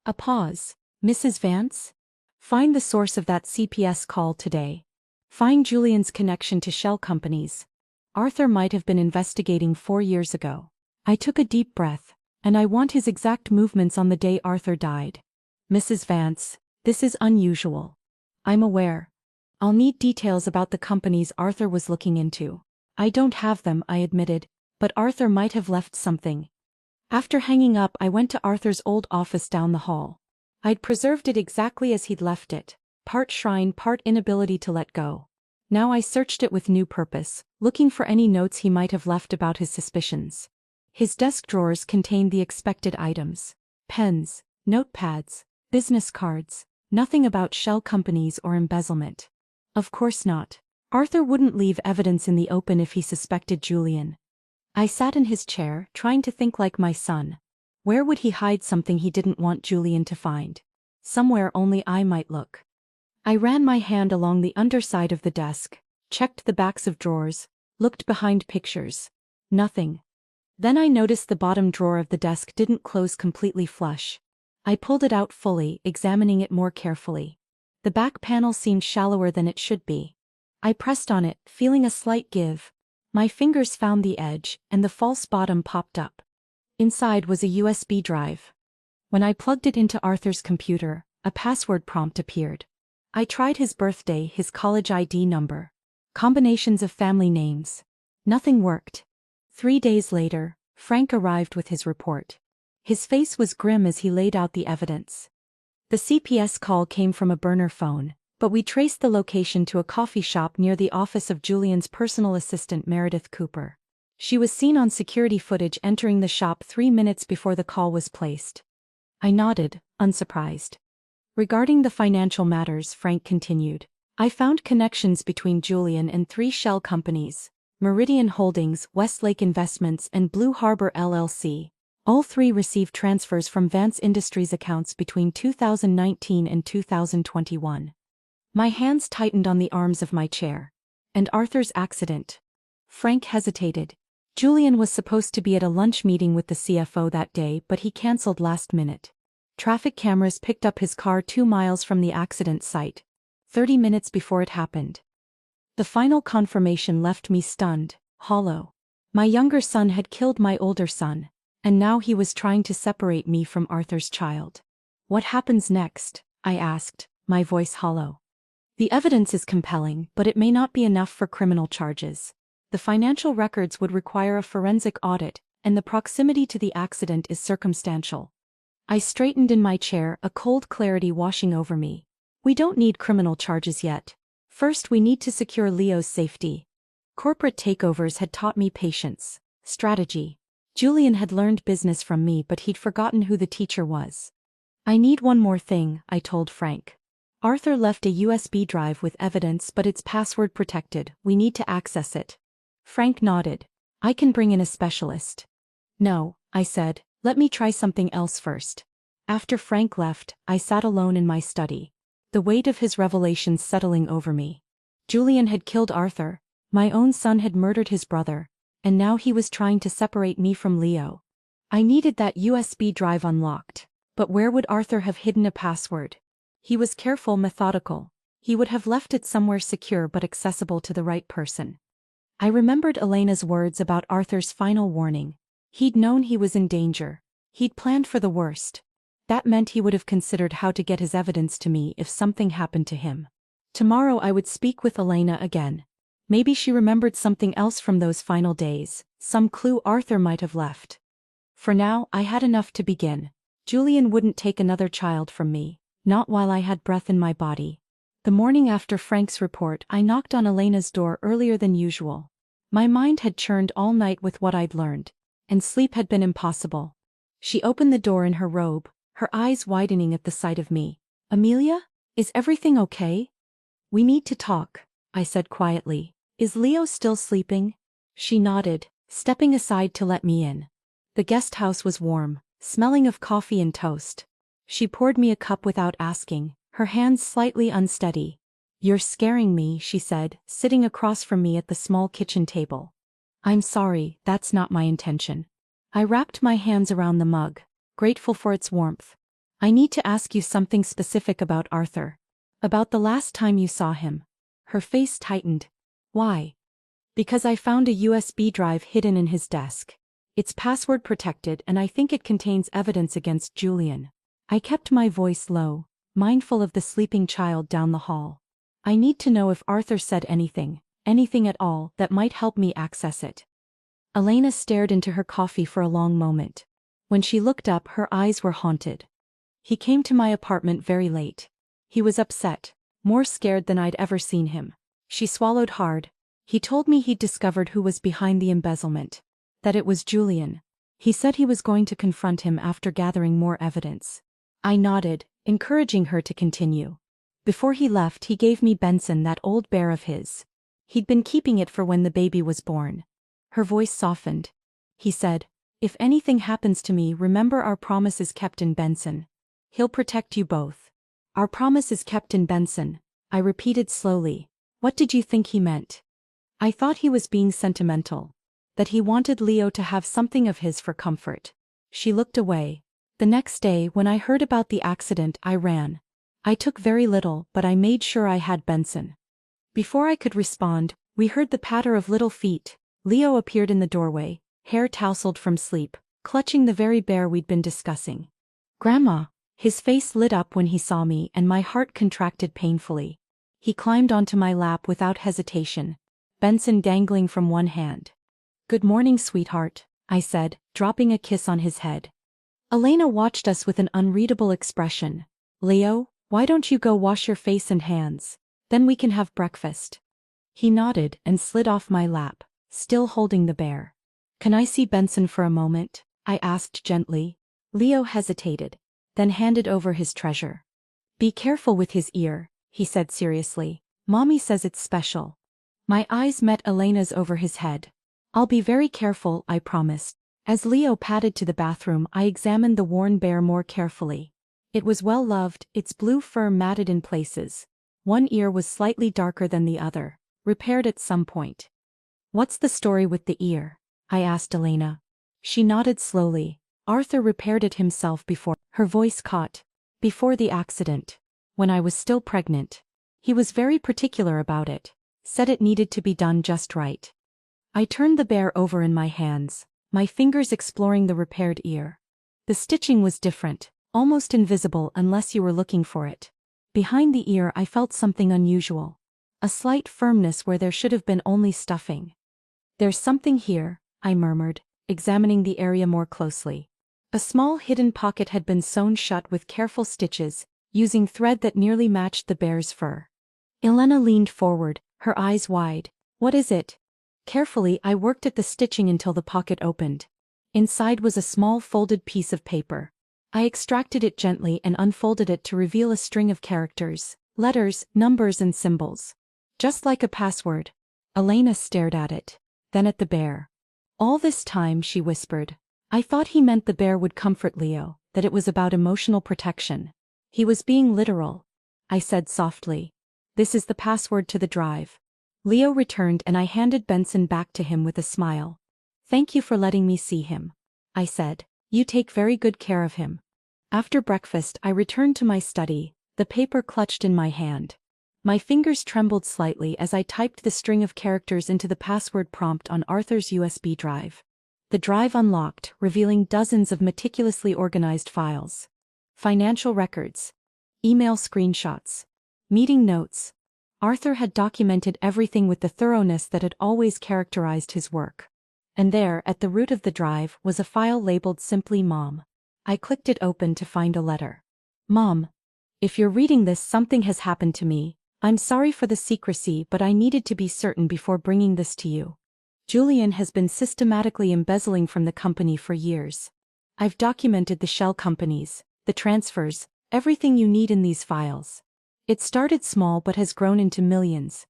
A pause. Mrs. Vance? Find the source of that CPS call today. Find Julian's connection to shell companies. Arthur might have been investigating 4 years ago. I took a deep breath, and I want his exact movements on the day Arthur died. Mrs. Vance, this is unusual. I'm aware. I'll need details about the companies Arthur was looking into. I don't have them, I admitted, but Arthur might have left something. After hanging up, I went to Arthur's old office down the hall. I'd preserved it exactly as he'd left it, part shrine, part inability to let go. Now I searched it with new purpose, looking for any notes he might have left about his suspicions. His desk drawers contained the expected items. Pens, notepads, business cards, nothing about shell companies or embezzlement. Of course not. Arthur wouldn't leave evidence in the open if he suspected Julian. I sat in his chair, trying to think like my son. Where would he hide something he didn't want Julian to find? Somewhere only I might look. I ran my hand along the underside of the desk, checked the backs of drawers, looked behind pictures. Nothing. Then I noticed the bottom drawer of the desk didn't close completely flush. I pulled it out fully, examining it more carefully. The back panel seemed shallower than it should be. I pressed on it, feeling a slight give. My fingers found the edge, and the false bottom popped up. Inside was a USB drive. When I plugged it into Arthur's computer, a password prompt appeared. I tried his birthday, his college ID number. Combinations of family names. Nothing worked. 3 days later, Frank arrived with his report. His face was grim as he laid out the evidence. The CPS call came from a burner phone, but we traced the location to a coffee shop near the office of Julian's personal assistant Meredith Cooper. She was seen on security footage entering the shop 3 minutes before the call was placed. I nodded, unsurprised. Regarding the financial matters, Frank continued, I found connections between Julian and 3 shell companies, Meridian Holdings, Westlake Investments, and Blue Harbor LLC. All 3 received transfers from Vance Industries accounts between 2019 and 2021. My hands tightened on the arms of my chair. And Arthur's accident. Frank hesitated. Julian was supposed to be at a lunch meeting with the CFO that day, but he cancelled last minute. Traffic cameras picked up his car 2 miles from the accident site, 30 minutes before it happened. The final confirmation left me stunned, hollow. My younger son had killed my older son, and now he was trying to separate me from Arthur's child. What happens next? I asked, my voice hollow. The evidence is compelling, but it may not be enough for criminal charges. The financial records would require a forensic audit, and the proximity to the accident is circumstantial. I straightened in my chair, a cold clarity washing over me. We don't need criminal charges yet. First, we need to secure Leo's safety. Corporate takeovers had taught me patience, strategy. Julian had learned business from me, but he'd forgotten who the teacher was. I need one more thing, I told Frank. Arthur left a USB drive with evidence, but it's password protected. We need to access it. Frank nodded. I can bring in a specialist. No, I said, let me try something else first. After Frank left, I sat alone in my study. The weight of his revelations settling over me. Julian had killed Arthur. My own son had murdered his brother. And now he was trying to separate me from Leo. I needed that USB drive unlocked. But where would Arthur have hidden a password? He was careful, methodical. He would have left it somewhere secure but accessible to the right person. I remembered Elena's words about Arthur's final warning. He'd known he was in danger. He'd planned for the worst. That meant he would have considered how to get his evidence to me if something happened to him. Tomorrow I would speak with Elena again. Maybe she remembered something else from those final days, some clue Arthur might have left. For now, I had enough to begin. Julian wouldn't take another child from me, not while I had breath in my body. The morning after Frank's report, I knocked on Elena's door earlier than usual. My mind had churned all night with what I'd learned, and sleep had been impossible. She opened the door in her robe, her eyes widening at the sight of me. Amelia? Is everything okay? We need to talk, I said quietly. Is Leo still sleeping? She nodded, stepping aside to let me in. The guest house was warm, smelling of coffee and toast. She poured me a cup without asking, her hands slightly unsteady. You're scaring me, she said, sitting across from me at the small kitchen table. I'm sorry, that's not my intention. I wrapped my hands around the mug, grateful for its warmth. I need to ask you something specific about Arthur. About the last time you saw him. Her face tightened. Why? Because I found a USB drive hidden in his desk. It's password protected and I think it contains evidence against Julian. I kept my voice low, mindful of the sleeping child down the hall. I need to know if Arthur said anything at all, that might help me access it. Elena stared into her coffee for a long moment. When she looked up, her eyes were haunted. He came to my apartment very late. He was upset, more scared than I'd ever seen him. She swallowed hard. He told me he'd discovered who was behind the embezzlement. That it was Julian. He said he was going to confront him after gathering more evidence. I nodded, encouraging her to continue. Before he left, he gave me Benson, that old bear of his. He'd been keeping it for when the baby was born. Her voice softened. He said, if anything happens to me, remember our promise is kept in Benson. He'll protect you both. Our promise is kept in Benson, I repeated slowly. What did you think he meant? I thought he was being sentimental. That he wanted Leo to have something of his for comfort. She looked away. The next day, when I heard about the accident, I ran. I took very little, but I made sure I had Benson. Before I could respond, we heard the patter of little feet. Leo appeared in the doorway, hair tousled from sleep, clutching the very bear we'd been discussing. "Grandma!" His face lit up when he saw me and my heart contracted painfully. He climbed onto my lap without hesitation, Benson dangling from one hand. "Good morning, sweetheart," I said, dropping a kiss on his head. Elena watched us with an unreadable expression. "Leo, why don't you go wash your face and hands? Then we can have breakfast." He nodded and slid off my lap, still holding the bear. "Can I see Benson for a moment?" I asked gently. Leo hesitated, then handed over his treasure. "Be careful with his ear," he said seriously. "Mommy says it's special." My eyes met Elena's over his head. "I'll be very careful," I promised. As Leo padded to the bathroom, I examined the worn bear more carefully. It was well loved, its blue fur matted in places. One ear was slightly darker than the other, repaired at some point. "What's the story with the ear?" I asked Elena. She nodded slowly. "Arthur repaired it himself before," her voice caught, "before the accident. When I was still pregnant. He was very particular about it, said it needed to be done just right." I turned the bear over in my hands, my fingers exploring the repaired ear. The stitching was different, almost invisible unless you were looking for it. Behind the ear I felt something unusual. A slight firmness where there should have been only stuffing. "There's something here," I murmured, examining the area more closely. A small hidden pocket had been sewn shut with careful stitches, using thread that nearly matched the bear's fur. Elena leaned forward, her eyes wide. "What is it?" Carefully I worked at the stitching until the pocket opened. Inside was a small folded piece of paper. I extracted it gently and unfolded it to reveal a string of characters, letters, numbers and symbols. "Just like a password." Elena stared at it, then at the bear. "All this time," she whispered, "I thought he meant the bear would comfort Leo, that it was about emotional protection. He was being literal." I said softly. "This is the password to the drive." Leo returned and I handed Benson back to him with a smile. "Thank you for letting me see him," I said. "You take very good care of him." After breakfast I returned to my study, the paper clutched in my hand. My fingers trembled slightly as I typed the string of characters into the password prompt on Arthur's USB drive. The drive unlocked, revealing dozens of meticulously organized files. Financial records. Email screenshots. Meeting notes. Arthur had documented everything with the thoroughness that had always characterized his work. And there, at the root of the drive, was a file labeled simply Mom. I clicked it open to find a letter. "Mom, if you're reading this, something has happened to me. I'm sorry for the secrecy, but I needed to be certain before bringing this to you. Julian has been systematically embezzling from the company for years. I've documented the shell companies, the transfers, everything you need in these files. It started small but has grown into millions."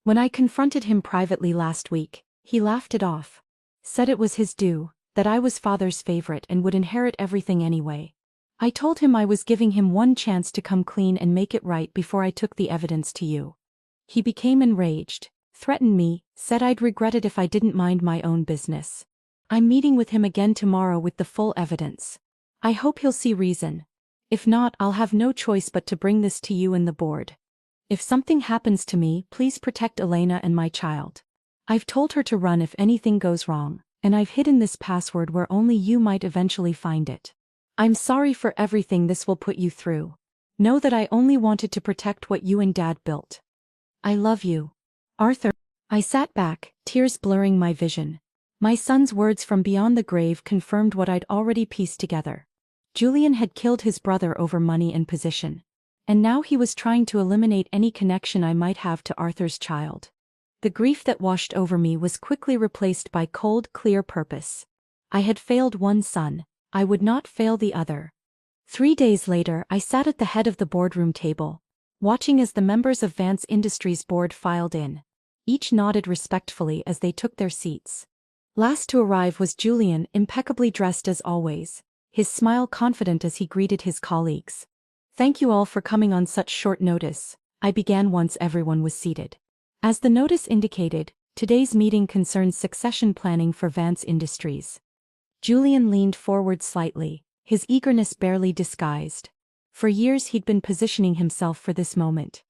When I confronted him privately last week, he laughed it off. Said it was his due, that I was father's favorite and would inherit everything anyway. I told him I was giving him one chance to come clean and make it right before I took the evidence to you. He became enraged, threatened me, said I'd regret it if I didn't mind my own business. I'm meeting with him again tomorrow with the full evidence. I hope he'll see reason. If not, I'll have no choice but to bring this to you and the board. If something happens to me, please protect Elena and my child. I've told her to run if anything goes wrong, and I've hidden this password where only you might eventually find it. I'm sorry for everything this will put you through. Know that I only wanted to protect what you and Dad built. I love you. Arthur." I sat back, tears blurring my vision. My son's words from beyond the grave confirmed what I'd already pieced together. Julian had killed his brother over money and position. And now he was trying to eliminate any connection I might have to Arthur's child. The grief that washed over me was quickly replaced by cold, clear purpose. I had failed one son. I would not fail the other. 3 days later, I sat at the head of the boardroom table, watching as the members of Vance Industries board filed in. Each nodded respectfully as they took their seats. Last to arrive was Julian, impeccably dressed as always, his smile confident as he greeted his colleagues. "Thank you all for coming on such short notice," I began once everyone was seated. As the notice indicated, today's meeting concerns succession planning for Vance Industries. Julian leaned forward slightly, his eagerness barely disguised. For years he'd been positioning himself for this moment.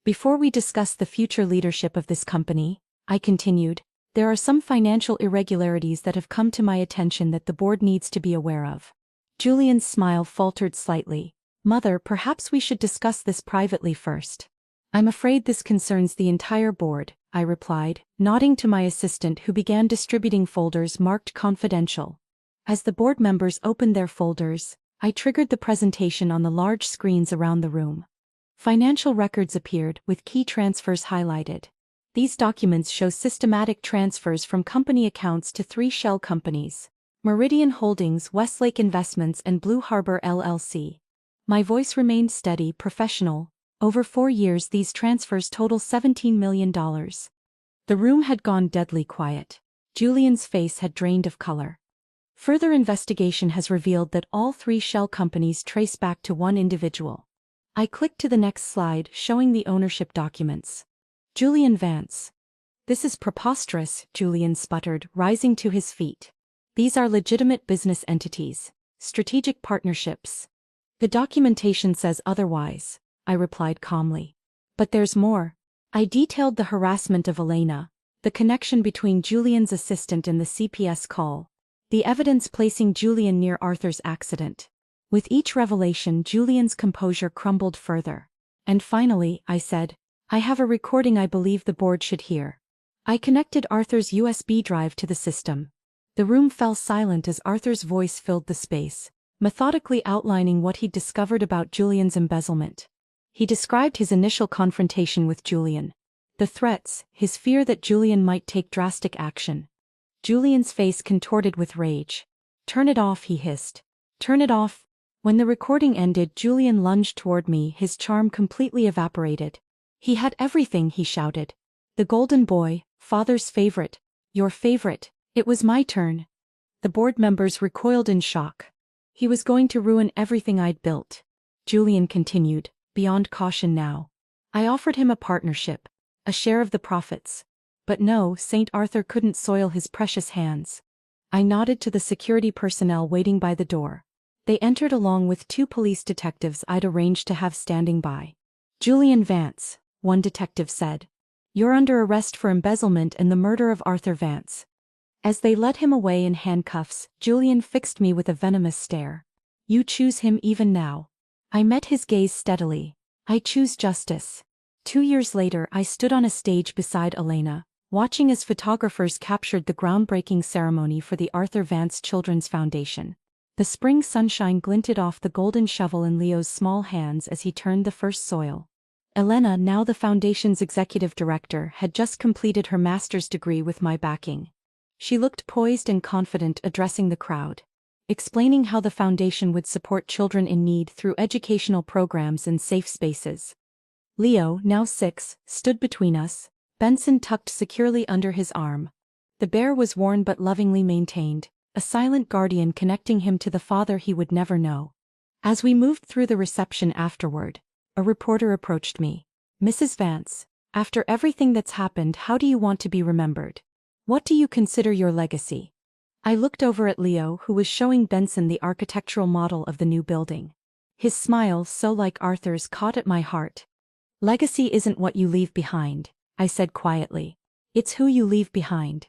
Before we discuss the future leadership of this company, I continued, there are some financial irregularities that have come to my attention that the board needs to be aware of. Julian's smile faltered slightly. Mother, perhaps we should discuss this privately first. I'm afraid this concerns the entire board, I replied, nodding to my assistant who began distributing folders marked confidential. As the board members opened their folders, I triggered the presentation on the large screens around the room. Financial records appeared, with key transfers highlighted. These documents show systematic transfers from company accounts to 3 shell companies: Meridian Holdings, Westlake Investments, and Blue Harbor LLC. My voice remained steady, professional. Over 4 years, these transfers total $17 million. The room had gone deadly quiet. Julian's face had drained of color. Further investigation has revealed that all 3 shell companies trace back to one individual. I clicked to the next slide, showing the ownership documents. Julian Vance. This is preposterous, Julian sputtered, rising to his feet. These are legitimate business entities, strategic partnerships. The documentation says otherwise, I replied calmly. But there's more. I detailed the harassment of Elena, the connection between Julian's assistant and the CPS call, the evidence placing Julian near Arthur's accident. With each revelation, Julian's composure crumbled further. And finally, I said, I have a recording I believe the board should hear. I connected Arthur's USB drive to the system. The room fell silent as Arthur's voice filled the space, methodically outlining what he'd discovered about Julian's embezzlement. He described his initial confrontation with Julian, the threats, his fear that Julian might take drastic action. Julian's face contorted with rage. Turn it off, he hissed. Turn it off. When the recording ended, Julian lunged toward me, his charm completely evaporated. He had everything, he shouted. The golden boy, father's favorite, your favorite. It was my turn. The board members recoiled in shock. He was going to ruin everything I'd built. Julian continued, beyond caution now. I offered him a partnership, a share of the profits. But no, St. Arthur couldn't soil his precious hands. I nodded to the security personnel waiting by the door. They entered along with 2 police detectives I'd arranged to have standing by. Julian Vance, one detective said. You're under arrest for embezzlement and the murder of Arthur Vance. As they led him away in handcuffs, Julian fixed me with a venomous stare. You choose him even now. I met his gaze steadily. I choose justice. 2 years later, I stood on a stage beside Elena, watching as photographers captured the groundbreaking ceremony for the Arthur Vance Children's Foundation. The spring sunshine glinted off the golden shovel in Leo's small hands as he turned the first soil. Elena, now the foundation's executive director, had just completed her master's degree with my backing. She looked poised and confident, addressing the crowd, explaining how the foundation would support children in need through educational programs and safe spaces. Leo, now 6, stood between us, Benson tucked securely under his arm. The bear was worn but lovingly maintained, a silent guardian connecting him to the father he would never know. As we moved through the reception afterward, a reporter approached me. Mrs. Vance, after everything that's happened, how do you want to be remembered? What do you consider your legacy? I looked over at Leo, who was showing Benson the architectural model of the new building. His smile, so like Arthur's, caught at my heart. Legacy isn't what you leave behind, I said quietly. It's who you leave behind.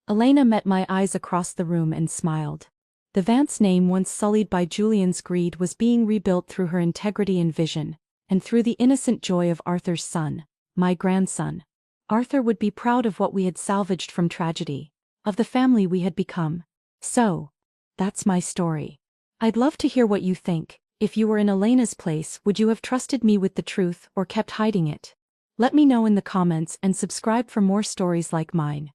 Elena met my eyes across the room and smiled. The Vance name, once sullied by Julian's greed, was being rebuilt through her integrity and vision, and through the innocent joy of Arthur's son, my grandson. Arthur would be proud of what we had salvaged from tragedy, of the family we had become. So, that's my story. I'd love to hear what you think. If you were in Elena's place, would you have trusted me with the truth or kept hiding it? Let me know in the comments and subscribe for more stories like mine.